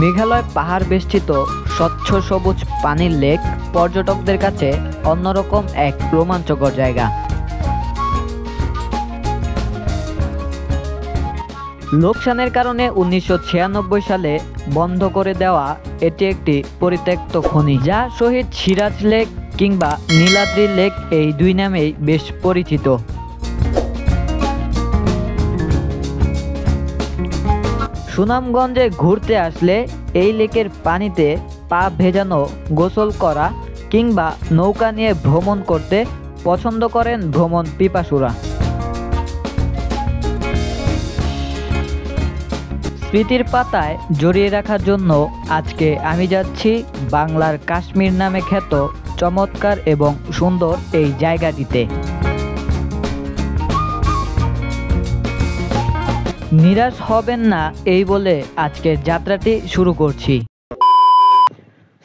মেঘালয় পাহাড় বেষ্টিত স্বচ্ছ সবুজ পানির লেক পর্যটকদের কাছে অন্যরকম এক রোমাঞ্চকর জায়গা। লোকসানের কারণে 1996 সালে বন্ধ করে দেওয়া এটি একটি পরিত্যক্ত খনি, যা শহীদ সিরাজ লেক কিংবা নীলাদ্রি লেক এই দুই নামেই বেশ পরিচিত। সুনামগঞ্জে ঘুরতে আসলে এই লেকের পানিতে পা ভেজানো, গোসল করা কিংবা নৌকা নিয়ে ভ্রমণ করতে পছন্দ করেন ভ্রমণ পিপাসুরা। স্মৃতির পাতায় জড়িয়ে রাখার জন্য আজকে আমি যাচ্ছি বাংলার কাশ্মীর নামে খ্যাত চমৎকার এবং সুন্দর এই জায়গাটিতে। নিরাশ হবেন না এই বলে আজকের যাত্রাটি শুরু করছি।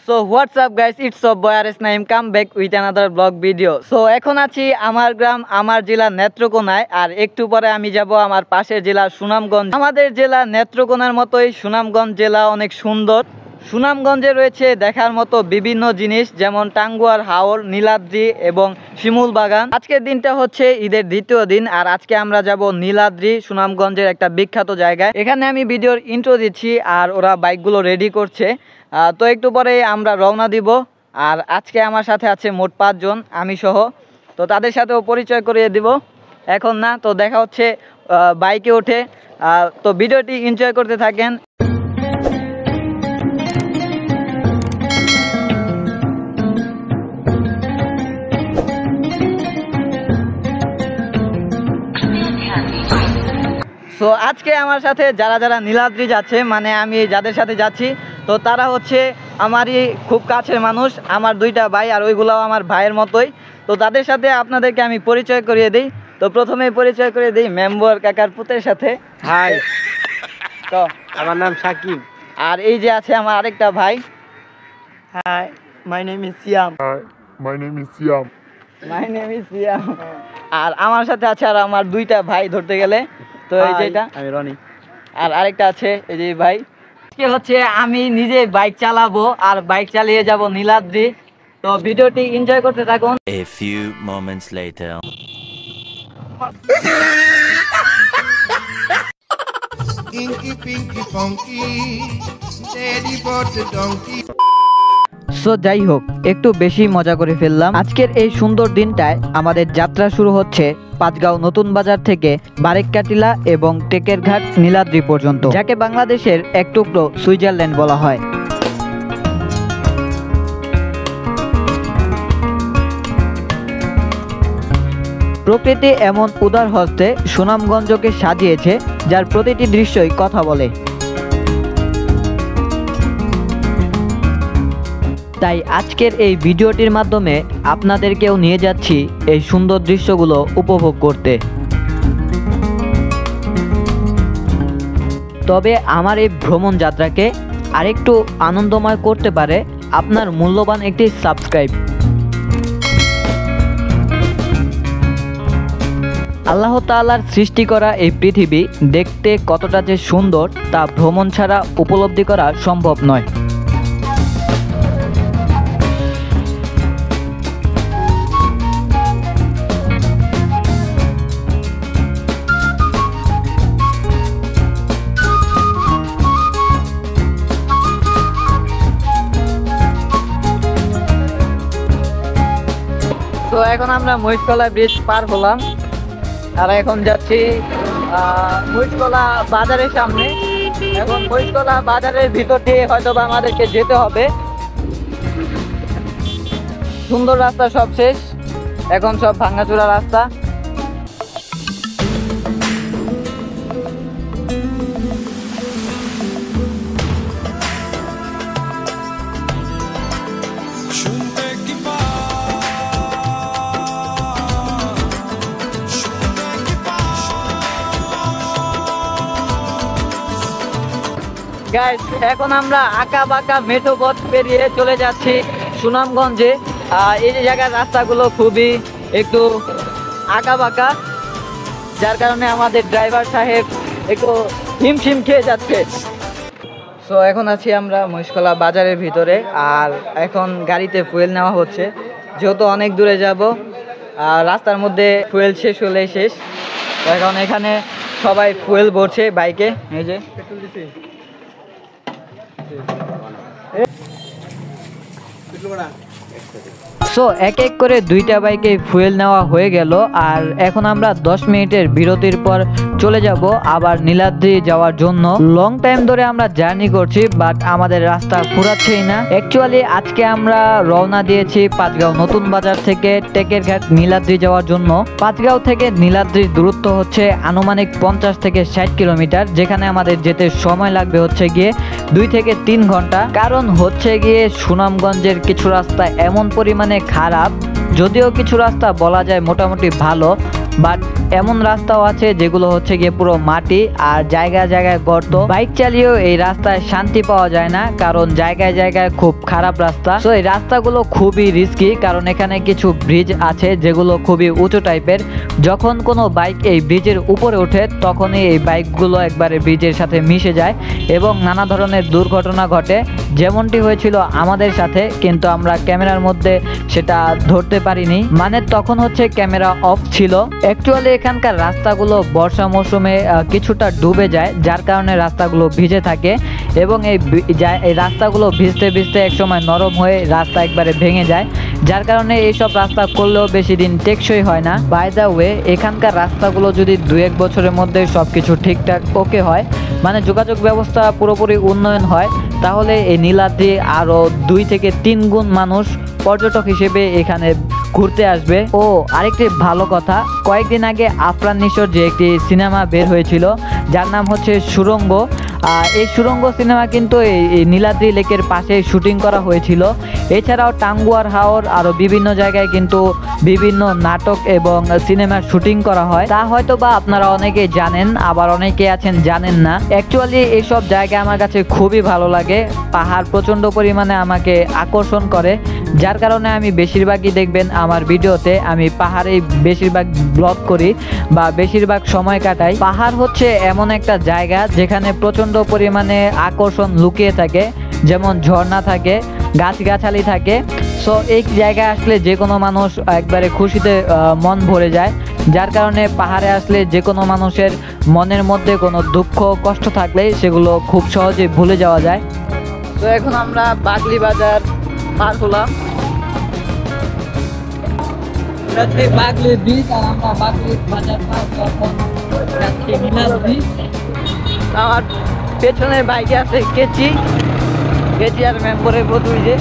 So what's up guys, it's of boy R S Naim, come back with another blog video. সো এখন আছি আমার গ্রাম, আমার জেলা নেত্রকোনায়, আর একটু পরে আমি যাব আমার পাশের জেলা সুনামগঞ্জ। আমাদের জেলা নেত্রকোনার মতোই সুনামগঞ্জ জেলা অনেক সুন্দর। সুনামগঞ্জে রয়েছে দেখার মতো বিভিন্ন জিনিস, যেমন টাঙ্গুয়ার হাওর, নীলাদ্রি এবং শিমুল বাগান। আজকের দিনটা হচ্ছে ঈদের দ্বিতীয় দিন, আর আজকে আমরা যাব নীলাদ্রি, সুনামগঞ্জের একটা বিখ্যাত জায়গায়। এখানে আমি ভিডিওর ইন্ট্রো দিচ্ছি আর ওরা বাইকগুলো রেডি করছে। তো একটু পরে আমরা রওনা দিব। আর আজকে আমার সাথে আছে মোট 5 জন, আমি সহ। তো তাদের সাথেও পরিচয় করিয়ে দিব এখন না, তো দেখা হচ্ছে বাইকে উঠে। তো ভিডিওটি এনজয় করতে থাকেন। তো আজকে আমার সাথে যারা যারা নীলাদ্রি যাচ্ছে, মানে আমি যাদের সাথে যাচ্ছি, তো তারা হচ্ছে আমারই খুব কাছের মানুষ, আমার 2টা ভাই, আর ওইগুলোও আমার ভাইয়ের মতোই। তো তাদের সাথে আপনাদেরকে আমি পরিচয় করিয়ে দিই। তো প্রথমেই পরিচয় করিয়ে দিই মেম্বার কাকার পুতের সাথে। হাই, তো আমার নাম সাকিব। আর এই যে আছে আমার আরেকটা ভাই। Hi, my name is Siam. Hi, my name is Siam. My name is Siam. আর আমার সাথে আছে আর আমার 2টা ভাই ধরতে গেলে, তো এই যে এটা আমি রনি। আর আরেকটা আছে এই যে ভাই। আজকে হচ্ছে আমি নিজে বাইক চালাবো আর বাইক চালিয়ে যাব নীলাদ্রি। তো ভিডিওটি এনজয় করতে থাকুন। A few moments later. Inky Pinky Funky, Daddy bought the donkey. So যাই হোক, একটু বেশি মজা করে ফেললাম। আজকের এই সুন্দর দিনটায় আমাদের যাত্রা শুরু হচ্ছে পাঁচগাঁও নতুন বাজার থেকে বারেককাটিলা এবং টেকেরঘাট নীলাদ্রি পর্যন্ত, যাকে বাংলাদেশের এক টুকরো সুইজারল্যান্ড বলা হয়। প্রকৃতি এমন উদার হস্তে সুনামগঞ্জকে সাজিয়েছে, যার প্রতিটি দৃশ্যই কথা বলে। তাই আজকের এই ভিডিওটির মাধ্যমে আপনাদেরকেও নিয়ে যাচ্ছি এই সুন্দর দৃশ্যগুলো উপভোগ করতে। তবে আমার এই ভ্রমণ যাত্রাকে আরেকটু আনন্দময় করতে পারে আপনার মূল্যবান একটি সাবস্ক্রাইব। আল্লাহ তাআলার সৃষ্টি করা এই পৃথিবী দেখতে কতটা যে সুন্দর তা ভ্রমণ ছাড়া উপলব্ধি করা সম্ভব নয়। তো এখন আমরা মহিষকলা ব্রিজ পার হলাম, আর এখন যাচ্ছি মহিষকলা বাজারের সামনে। এখন মহিষকলা বাজারের ভিতর দিয়ে হয়তো আমাদেরকে যেতে হবে। সুন্দর রাস্তা সব শেষ, এখন সব ভাঙাচোরা রাস্তা। গাইস, এখন আমরা আঁকা বাঁকা মেঠো পথ পেরিয়ে চলে যাচ্ছি সুনামগঞ্জে। এই যে জায়গার রাস্তাগুলো খুবই একটু আঁকা বাঁকা, যার কারণে আমাদের ড্রাইভার সাহেব একটু হিমশিম খেয়ে যাচ্ছে। সো সো এখন আছি আমরা মহিষকলা বাজারের ভিতরে, আর এখন গাড়িতে ফুয়েল নেওয়া হচ্ছে, যেহেতু অনেক দূরে যাব আর রাস্তার মধ্যে ফুয়েল শেষ হলে শেষ। তো এখন এখানে সবাই ফুয়েল ভরছে বাইকে, এই যে সো এক এক করে দুইটা বাইকে ফুয়েল নেওয়া হয়ে গেল। আর এখন আমরা 10 মিনিটের বিরতির পর চলে যাব আবার নীলাদ্রি যাওয়ার জন্য। লং টাইম ধরে আমরা জার্নি করছি, বাট আমাদের রাস্তা ফুরাচ্ছেই না। অ্যাকচুয়ালি আজকে আমরা রওনা দিয়েছি পাঁচগাঁও নতুন বাজার থেকে টেকের ঘাট নীলাদ্রি যাওয়ার জন্য। পাঁচগাঁও থেকে নীলাদ্রির দূরত্ব হচ্ছে আনুমানিক 50 থেকে 60 কিলোমিটার, যেখানে আমাদের যেতে সময় লাগবে হচ্ছে গিয়ে 2 থেকে 3 ঘন্টা। কারণ হচ্ছে গিয়ে সুনামগঞ্জের কিছু রাস্তা এমন পরিমাণে খারাপ, যদিও কিছু রাস্তা বলা যায় মোটামুটি ভালো, বাট এমন রাস্তাও আছে যেগুলো হচ্ছে গিয়ে পুরো মাটি আর জায়গায় জায়গায় গর্ত। বাইক চালিয়েও এই রাস্তায় শান্তি পাওয়া যায় না, কারণ জায়গায় জায়গায় খুব খারাপ রাস্তা। তো এই রাস্তাগুলো খুবই রিস্কি, কারণ এখানে কিছু ব্রিজ আছে যেগুলো খুবই উঁচু টাইপের। যখন কোনো বাইক এই ব্রিজের উপরে ওঠে তখনই এই বাইকগুলো একবারে ব্রিজের সাথে মিশে যায় এবং নানা ধরনের দুর্ঘটনা ঘটে, যেমনটি হয়েছিল আমাদের সাথে। কিন্তু আমরা ক্যামেরার মধ্যে সেটা ধরতে পারিনি, মানে তখন হচ্ছে ক্যামেরা অফ ছিল। অ্যাকচুয়ালি এখানকার রাস্তাগুলো বর্ষা মৌসুমে কিছুটা ডুবে যায়, যার কারণে রাস্তাগুলো ভিজে থাকে এবং এই রাস্তাগুলো ভিজতে ভিজতে একসময় নরম হয়ে রাস্তা একবারে ভেঙে যায়, যার কারণে এইসব রাস্তা করলেও বেশি দিন টেকসই হয় না। বাই দ্য ওয়ে, এখানকার রাস্তাগুলো যদি 2-1 বছরের মধ্যে সব কিছু ঠিকঠাক ওকে হয়, মানে যোগাযোগ ব্যবস্থা পুরোপুরি উন্নয়ন হয়, তাহলে এই নীলাদ্রি আরও 2 থেকে 3 গুণ মানুষ পর্যটক হিসেবে এখানে ঘুরতে আসবে। ও আরেকটি ভালো কথা, কয়েকদিন আগে আফরান নিশোর যে একটি সিনেমা বের হয়েছিল যার নাম হচ্ছে সুড়ঙ্গ, এই সুড়ঙ্গ সিনেমা কিন্তু এই নীলাদ্রি লেকের পাশে শুটিং করা হয়েছিল। এছাড়াও টাঙ্গুয়ার হাওর আরও বিভিন্ন জায়গায় কিন্তু বিভিন্ন নাটক এবং সিনেমার শুটিং করা হয়, তা হয়তো বা আপনারা অনেকেই জানেন, আবার অনেকে আছেন জানেন না। অ্যাকচুয়ালি এইসব জায়গা আমার কাছে খুবই ভালো লাগে, পাহাড় প্রচণ্ড পরিমাণে আমাকে আকর্ষণ করে, যার কারণে আমি বেশিরভাগই দেখবেন আমার ভিডিওতে আমি পাহাড়ে বেশিরভাগ ব্লগ করি বা বেশিরভাগ সময় কাটাই। পাহাড় হচ্ছে এমন একটা জায়গা যেখানে প্রচণ্ড পরিমাণে আকর্ষণ লুকিয়ে থাকে, যেমন ঝর্ণা থাকে, গাছগাছালি থাকে। সো এই জায়গায় আসলে যে কোনো মানুষ একবারে খুশিতে মন ভরে যায়, যার কারণে পাহাড়ে আসলে যে কোনো মানুষের মনের মধ্যে কোনো দুঃখ কষ্ট থাকলে সেগুলো খুব সহজে ভুলে যাওয়া যায়। তো এখন আমরা বাগলি বাজার পার হলাম, বাগলি ব্রিজ, আর আমরা বাগলি বাজার পার যখন নীলাদ্রি। আমার পেছনে বাইকে আছে কেচি আর মেম্বরের বধুই যে।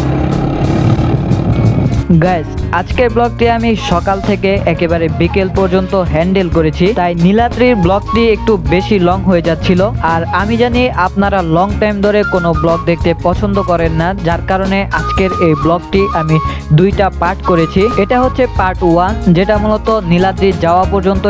গাইস, আজকের ব্লগটি আমি সকাল থেকে একেবারে বিকেল পর্যন্ত হ্যান্ডেল করেছি, তাই নীলাদ্রির ব্লগটি একটু বেশি লং হয়ে যাচ্ছিল। আর আমি জানি আপনারা লং টাইম ধরে কোনো ব্লগ দেখতে পছন্দ করেন না, যার কারণে আজকের এই ব্লগটি আমি 2টা পার্ট করেছি। এটা হচ্ছে পার্ট 1, যেটা মূলত নীলাদ্রি যাওয়া পর্যন্ত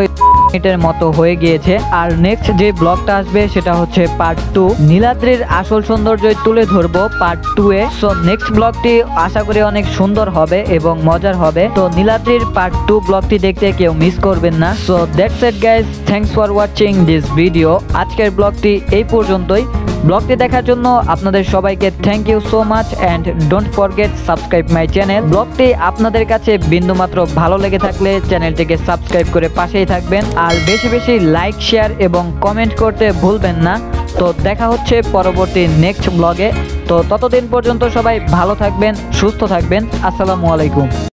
মিনিটের মতো হয়ে গিয়েছে। আর নেক্সট যে ব্লগটা আসবে সেটা হচ্ছে পার্ট 2, নীলাদ্রির আসল সৌন্দর্য তুলে ধরবো পার্ট 2 এ। সো নেক্সট ব্লগটি আশা করি অনেক সুন্দর হবে এবং মজার হবে। তো নীলাদ্রির পার্ট 2 ব্লগটি দেখতে কেউ মিস করবেন না। So that's it guys, thanks for watching this video. আজকের ব্লগটি এই পর্যন্তই। ব্লগটি দেখার জন্য আপনাদের সবাইকে thank you so much, and don't forget subscribe my channel. ব্লগটি আপনাদের কাছে বিন্দুমাত্র ভালো লেগে থাকলে চ্যানেলটিকে সাবস্ক্রাইব করে পাশেই থাকবেন, আর বেশি বেশি লাইক, শেয়ার এবং কমেন্ট করতে ভুলবেন না। তো দেখা হচ্ছে পরবর্তী নেক্সট ব্লগে। তো ততদিন পর্যন্ত সবাই ভালো থাকবেন, সুস্থ থাকবেন। আসসালামু আলাইকুম।